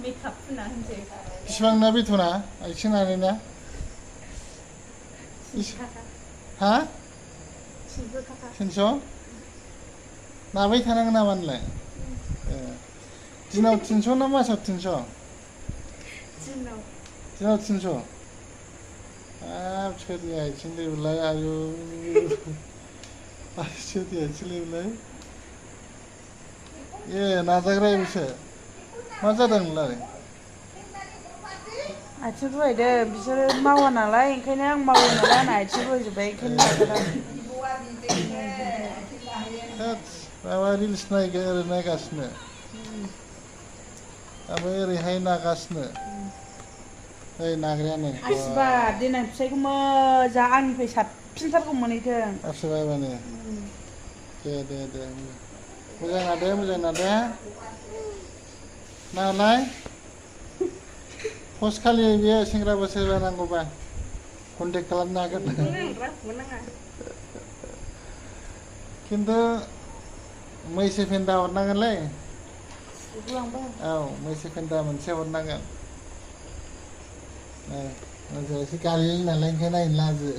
makeup फुना होनसै बिसिबांना बेथना आइथिंनानैना हा 300 थाखा 300 नाबाय थानांगोन नामा नोंलाय दिनाव 300 ना मासाव 300 दिनाव 300 हाब सोरनि आइथिं लेबोलाय आयु सोरनि आइथिं लेबोलाय ए नाजाग्रा बिसोर मा जादों नोंलाय आथिं रुवायदों बिसोरो मावा नालाय ओंखायनो आं मावो नालाय आंना आथिं रुवायजोब्बाय ओंखायनो नाजादों होद माबा रिल्स नायगासिनो आंबो ओरैहाय नागासिनो ओइ नाग्रायानो आसिबा देनां फिसाइखौ मोजां आंनिफ्राय साबसिनथारखौ मोनहैथों आसिबाय माने दे मोजां नादे नालाय पस्ट खालि बेयो सेंग्रा बोसोर जानांगौबा कन्टेक्ट खालामनो हागोन खिन्थु मैसो फेन्दा हरनांगोनलै औ मैसो फेन्दा मोनसे हरनांगोन एसे गालियो नालाय ओंखायनो नायनो लाजो